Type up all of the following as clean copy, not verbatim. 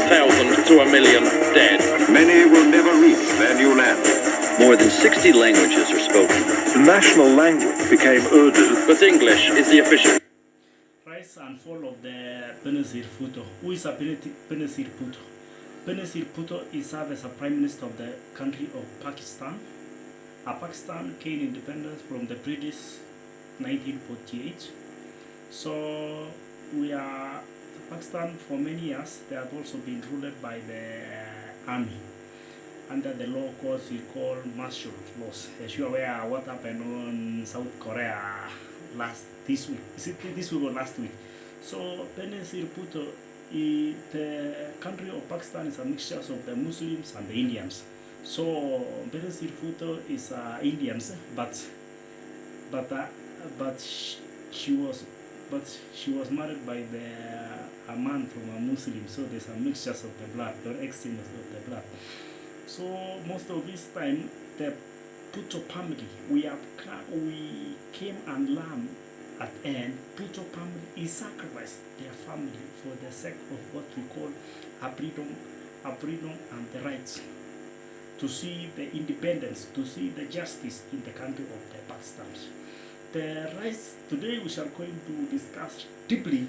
100,000 to 1 million dead. Many will never reach their new land. More than 60 languages are spoken. The national language became Urdu. But English is the official. Rise and fall of the Benazir Bhutto. Who is Benazir Bhutto? Benazir Bhutto is served as a Prime Minister of the country of Pakistan. Pakistan gained independence from the British 1948. So Pakistan for many years they have also been ruled by the army under the law courts we call martial laws. As you are aware what happened in South Korea this week. Is it this week or last week? So Benazir Bhutto, the country of Pakistan is a mixture of the Muslims and the Indians. So Benazir Bhutto is Indians, but she was married by a man from a Muslim. So there's a mixture of the blood, or exchange of the blood. So most of this time, the Bhutto family, we came and learned at end, Bhutto family is sacrificed their family for the sake of what we call a freedom and the rights to see the independence, to see the justice in the country of the Pakistan. The rights today we are going to discuss deeply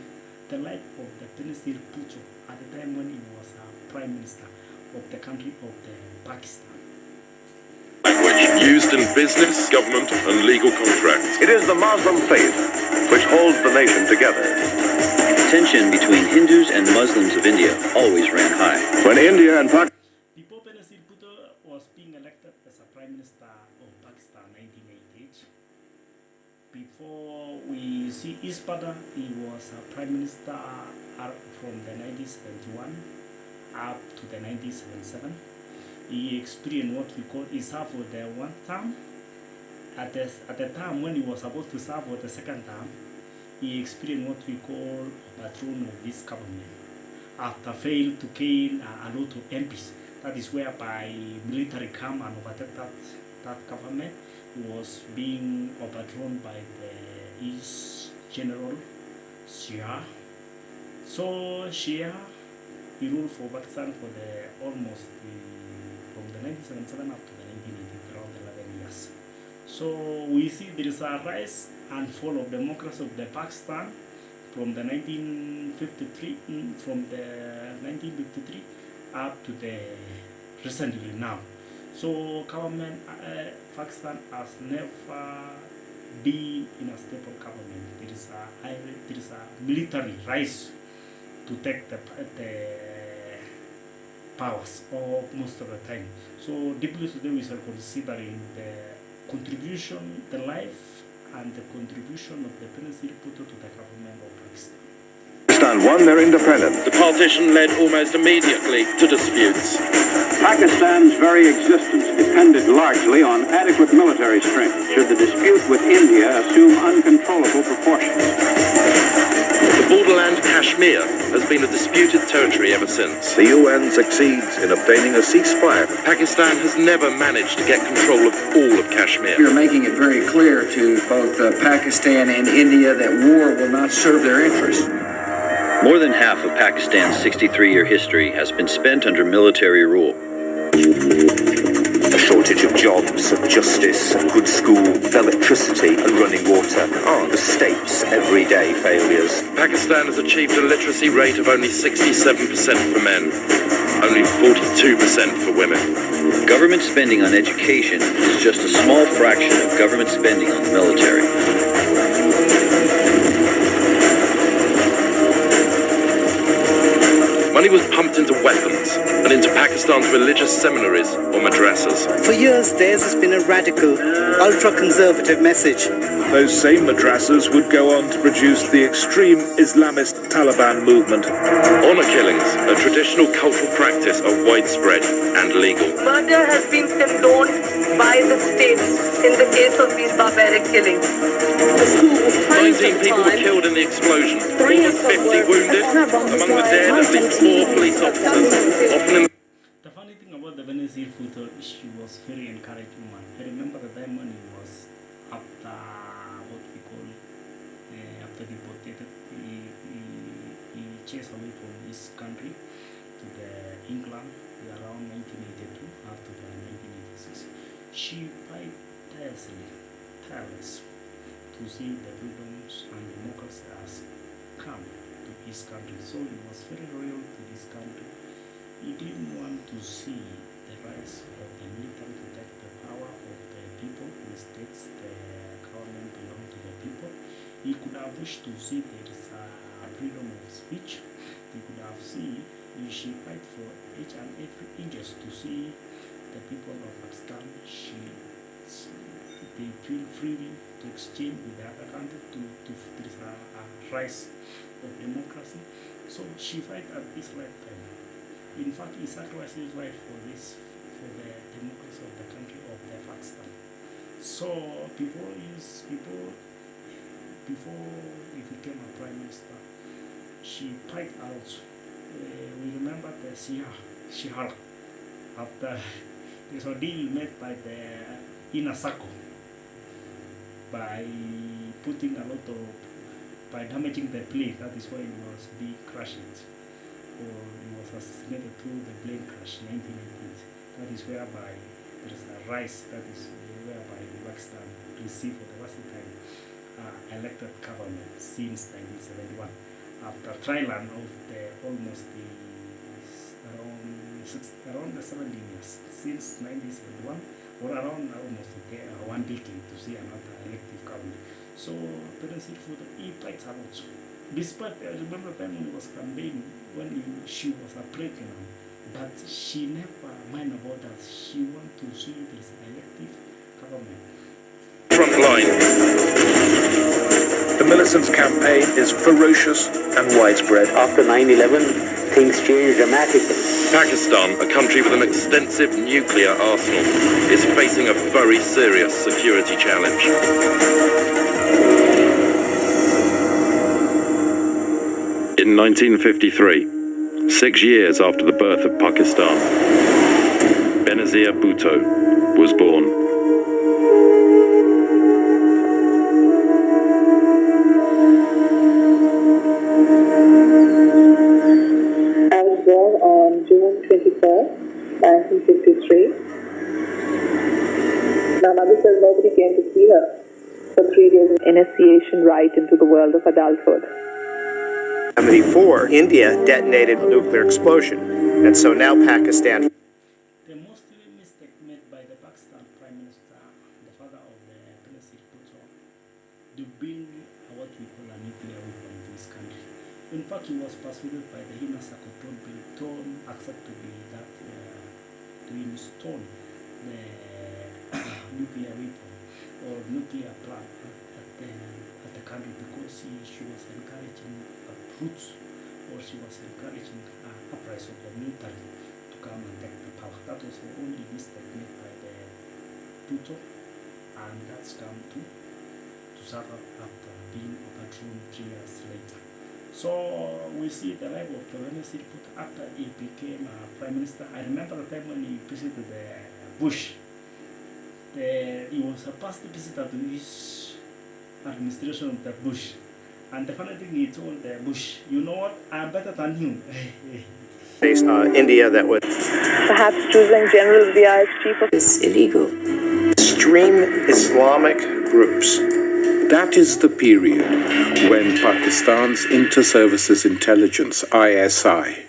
the life of the Benazir Bhutto at the time when he was Prime Minister of the country of the Pakistan. Language used in business, government and legal contracts. It is the Muslim faith which holds the nation together. Tension between Hindus and Muslims of India always ran high. When India and Pakistan Before Benazir Bhutto was being elected as a Prime Minister of Pakistan in 1988, before we see his father, he was a Prime Minister from the 1971 up to the 1977. He experienced what we call, he served for the one term. At the time when he was supposed to serve for the second term, he experienced what we call a patron of this government. After failing to gain a lot of MPs, that is whereby military come and overtake that government. He was being overthrown by his general Shia. So Shia, he ruled for Pakistan for almost from the 1977 up to the 1980, around 11 years. So we see there is a rise and fall of democracy of the Pakistan from the 1953 up to the recently now. So government Pakistan has never been in a stable government. There is a military rise to take the powers or most of the time. So deeply today we are considering the contribution, the life and the contribution of the Benazir Bhutto to the government of Pakistan. Pakistan won their independence. The partition led almost immediately to disputes. Pakistan's very existence depended largely on adequate military strength should the dispute with India assume uncontrollable proportions. The borderland Kashmir has been a disputed territory ever since. The UN succeeds in obtaining a ceasefire. Pakistan has never managed to get control of all of Kashmir. You're making it very clear to both Pakistan and India that war will not serve their interests. More than half of Pakistan's 63-year history has been spent under military rule. A shortage of jobs, of justice, of good schools, electricity and running water are the state's everyday failures. Pakistan has achieved a literacy rate of only 67% for men, only 42% for women. Government spending on education is just a small fraction of government spending on the military. Money was pumped into weapons and into Pakistan's religious seminaries or madrasas. For years, theirs has been a radical, ultra-conservative message. Those same madrasas would go on to produce the extreme Islamist Taliban movement. Honor killings, a traditional cultural practice, are widespread and legal. Murder has been condoned by the state in the case of these barbaric killings. The school was 19 people were killed in the explosion, more than 50 wounded, among the dead at least 4 police officers, often in The funny thing about the Benazir Bhutto, she was very encouraged woman. I remember the time when he was after what we call after deported, he chased away from his country to the she fight tireless to see the freedoms and democracy has come to his country. So he was very loyal to this country. He didn't want to see the rise of the military to take the power of the people. The states, the government belong to the people. He could have wished to see there is a freedom of speech. He could have seen she fight for each and every inches to see the people of Pakistan. They feel freely to exchange with the other country to there is a rise of democracy. So she fight at this right time. In fact, he sacrificed his life for the democracy of the country of the Pakistan. So before he became a prime minister, she fight out. We remember the Shihar after there's a deal made by the inner circle by putting a lot of by damaging the plane. That is why it was being crashed, or it was assassinated through the plane crash 1988. That is whereby there is a rise. That is whereby Pakistan received for the first time elected government since 1971. After trial of around the 17 years since 1971, or around almost 1 decade to see another elective government. So Benazir Bhutto, he fights a lot. Despite, I remember the time when he was campaigning, she was a pregnant, but she never mind about that. She want to see there is an elective government. Front line. The militants' campaign is ferocious and widespread. After 9/11, things changed dramatically. Pakistan, a country with an extensive nuclear arsenal, is facing a very serious security challenge. In 1953, 6 years after the birth of Pakistan, Benazir Bhutto was born. On June 21st, 1953. My mother says nobody came to see her for 3 days. Initiation right into the world of adulthood. 1974, India detonated a nuclear explosion, and so now Pakistan. The most mistake made by the Pakistan Prime Minister, the father of the Benazir Bhutto, to bring what we call a nuclear weapon to this country. In fact, he was persuaded by the inner circle to acceptably that to install the nuclear weapon or nuclear plant at the country, because she was encouraging troops, or she was encouraging uprising of the military to come and take the power. That was the only mistake made by the Bhutto, and that's come to suffer after being overthrown 3 years later. So we see the life of Benazir Bhutto after he became prime minister. I remember the time when he visited Bush. He was a past visitor to his administration of the Bush. And the funny thing, he told Bush, you know what, I'm better than you. India that would Perhaps choosing General Zia as chief of... It's illegal. extreme Islamic groups. That is the period when Pakistan's Inter-Services Intelligence, ISI,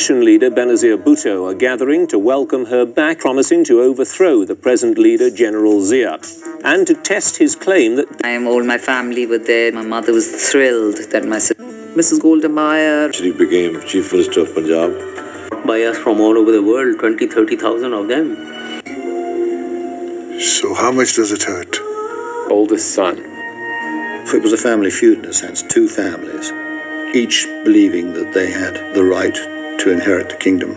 Leader Benazir Bhutto are gathering to welcome her back, promising to overthrow the present leader, General Zia, and to test his claim that All my family were there. My mother was thrilled that Mrs. Golda Meir. She became Chief Minister of Punjab. By us from all over the world, 20-30,000 of them. So how much does it hurt? oldest son. It was a family feud in a sense, two families, each believing that they had the right to inherit the kingdom.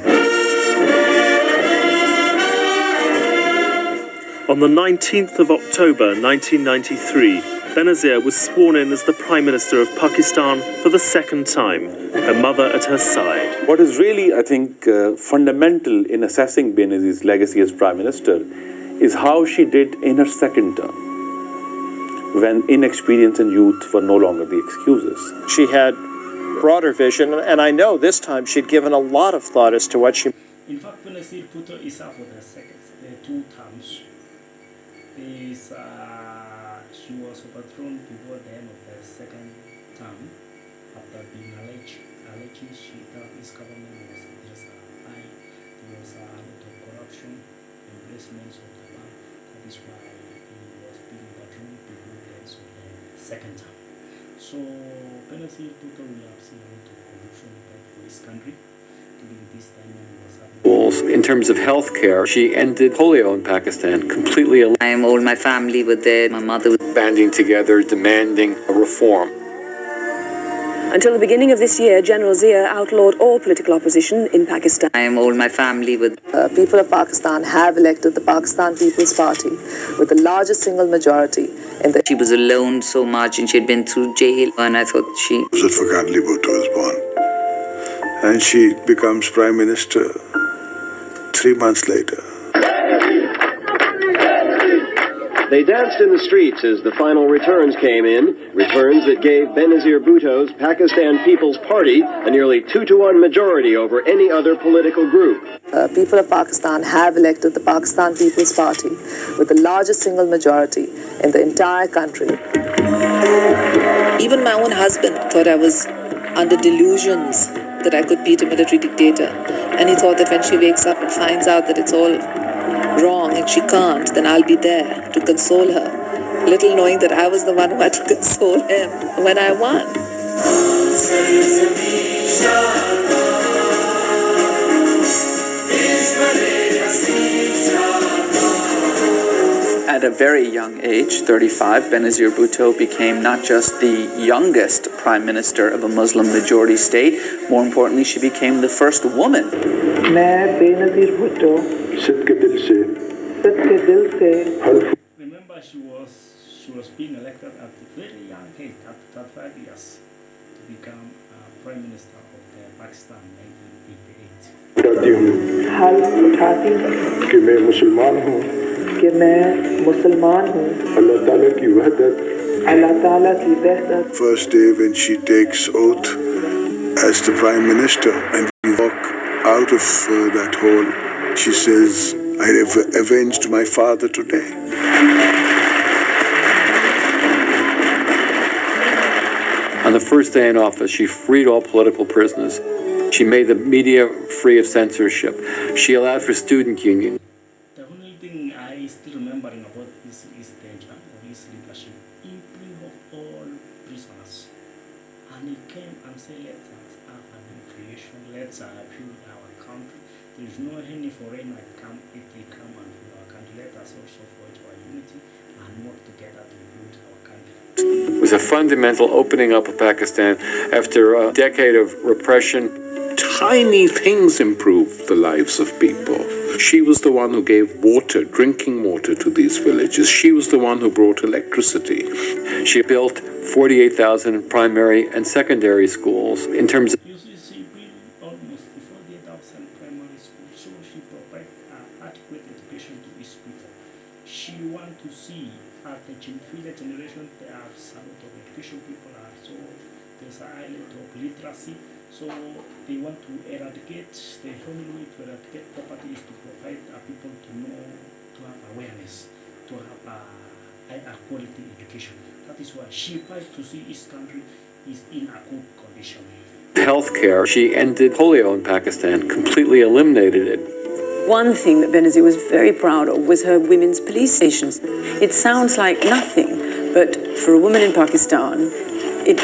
On the 19th of October 1993, Benazir was sworn in as the Prime Minister of Pakistan for the second time, her mother at her side. What is really, I think, fundamental in assessing Benazir's legacy as Prime Minister is how she did in her second term, when inexperience and youth were no longer the excuses. She had broader vision, and I know this time she'd given a lot of thought as to what she... In fact, Benazir Bhutto is up for the second 2 terms. She was overthrown before the end of the second term after being alleged she thought his government was there was a lot of corruption, embezzlement of the land. That is why he was being overthrown before the end of the second term. So Benazir Bhutto, we have seen a lot of corruption for his country during this time when he was having. In terms of health care, she ended polio in Pakistan completely. All my family were there. My mother was banding together, demanding a reform. Until the beginning of this year, General Zia outlawed all political opposition in Pakistan. all my family were People of Pakistan have elected the Pakistan People's Party with the largest single majority. She was alone so much and she had been through jail, and I thought she... Zulfikar Ali Bhutto was born. And she becomes Prime Minister 3 months later. They danced in the streets as the final returns came in, returns that gave Benazir Bhutto's Pakistan People's Party a nearly 2-to-1 majority over any other political group. People of Pakistan have elected the Pakistan People's Party with the largest single majority in the entire country. Even my own husband thought I was under delusions that I could beat a military dictator. And he thought that when she wakes up and finds out that it's all wrong and she can't, then I'll be there to console her. Little knowing that I was the one who had to console him when I won. At a very young age, 35, Benazir Bhutto became not just the youngest prime minister of a Muslim majority state, more importantly, she became the first woman. Remember, she was being elected at a very young age, at 35 years, to become prime minister of Pakistan in 1988. कि मैं मुसलमान हूँ अल्लाह ताला की वहदत First day when she takes oath as the Prime Minister and we walk out of that hall, she says, I have avenged my father today. On the first day in office, she freed all political prisoners. She made the media free of censorship. She allowed for student union. The only thing I still remembering about this is danger of his leadership. He freed of all prisoners. And he came and said, let's have a new creation, let's build our country. There is no any foreigner come if they come and build our country. Let us also fight our unity and work together to build our country. It was a fundamental opening up of Pakistan. After a decade of repression, tiny things improved the lives of people. She was the one who gave water, drinking water to these villages. She was the one who brought electricity. She built 48,000 primary and secondary schools in terms of... She built almost 48,000 primary schools, so she provided adequate education to his people. She wanted to see at the future generation there are some of education people are so there's a high level of literacy. So they want to eradicate, the only way to eradicate poverty is to provide people to know, to have awareness, to have a quality education. That is why she fights to see his country is in a good condition. Healthcare, she ended polio in Pakistan, completely eliminated it. One thing that Benazir was very proud of was her women's police stations. It sounds like nothing, but for a woman in Pakistan, it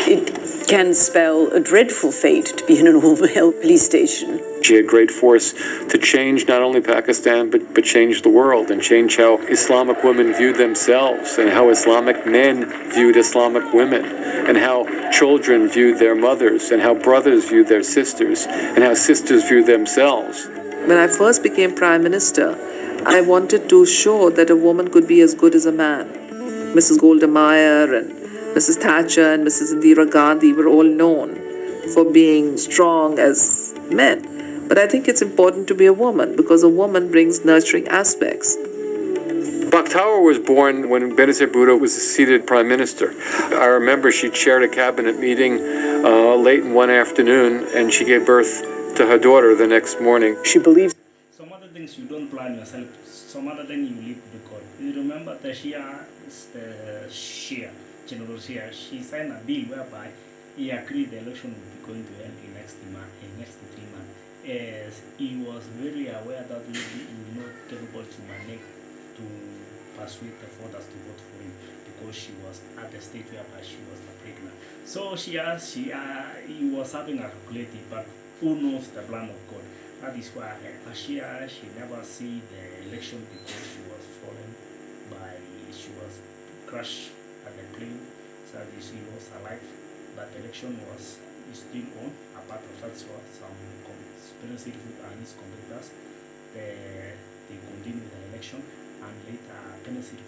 can spell a dreadful fate to be in an all-male police station. She had great force to change not only Pakistan, but change the world and change how Islamic women viewed themselves and how Islamic men viewed Islamic women and how children viewed their mothers and how brothers viewed their sisters and how sisters viewed themselves. When I first became Prime Minister, I wanted to show that a woman could be as good as a man. Mrs. Golda Meir and Mrs. Thatcher and Mrs. Indira Gandhi were all known for being strong as men. But I think it's important to be a woman because a woman brings nurturing aspects. Bakhtawa was born when Benazir Bhutto was seated Prime Minister. I remember she chaired a cabinet meeting late in one afternoon and she gave birth to her daughter the next morning. She believes things you don't plan yourself. Some other thing you leave to the court. You remember the Shia, General Shia, she signed a bill whereby he agreed the election would be going to end in next 3 months. As he was very aware that he was not capable to manage to persuade the voters to vote for him because she was at the stage whereby she was pregnant. So he was having a calculated, but who knows the plan of God? That is why she never see the election because she was crushed at the plane, so she was alive. But the election was still on. Apart of that, so some conspiracy and his competitors, they continued with the election, and later Tennessee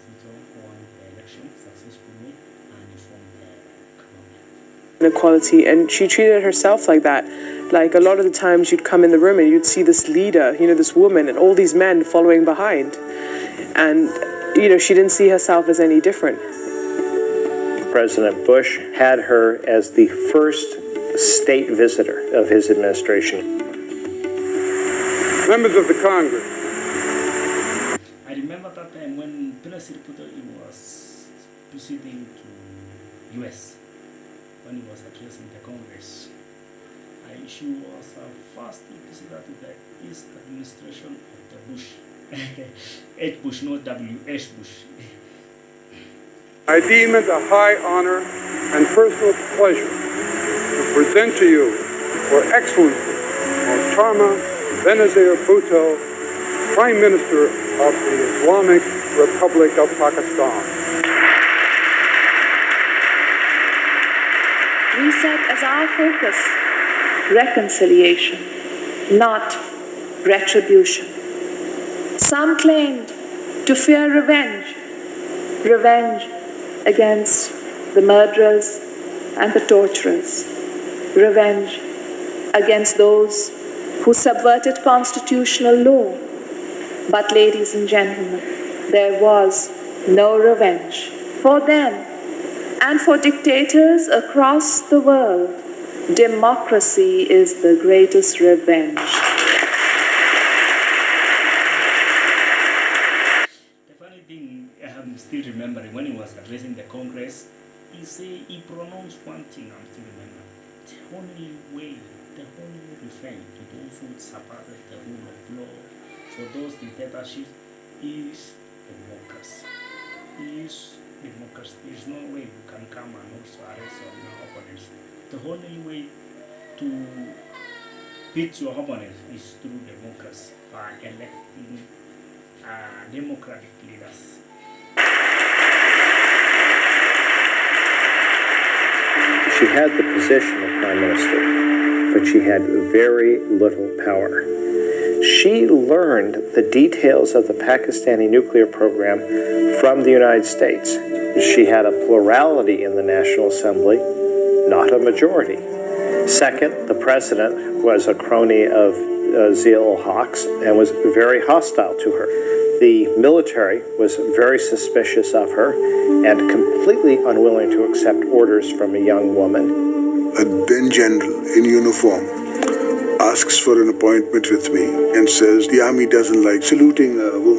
won the election successfully and formed the government. Inequality, and she treated herself like that. Like a lot of the times you'd come in the room and you'd see this leader, this woman, and all these men following behind. And, she didn't see herself as any different. President Bush had her as the first state visitor of his administration. Members of the Congress. I remember that time when Tennessee was proceeding to US, when he was addressing the Congress. She was first visitor to the East administration of the Bush. H. Bush, not W.H. Bush. I deem it a high honor and personal pleasure to present to you Her Excellency Mohtarma Benazir Bhutto, Prime Minister of the Islamic Republic of Pakistan. We set as our focus reconciliation, not retribution. Some claimed to fear revenge against the murderers and the torturers, revenge against those who subverted constitutional law. But ladies and gentlemen, there was no revenge for them and for dictators across the world. Democracy is the greatest revenge. The funny thing, I'm still remembering when he was addressing the Congress, he pronounced one thing I'm still remembering. The only way, the only refrain to those who supported the rule of law, for those dictatorships, is democracy. Is democracy. There's no way you can come and also arrest your opponents. The only way to beat your opponent is through democracy, by electing democratic leaders. She had the position of Prime Minister, but she had very little power. She learned the details of the Pakistani nuclear program from the United States. She had a plurality in the National Assembly, not a majority. Second, the president was a crony of Zia-ul-Haq's and was very hostile to her. The military was very suspicious of her and completely unwilling to accept orders from a young woman. A then general in uniform asks for an appointment with me and says the army doesn't like saluting a woman.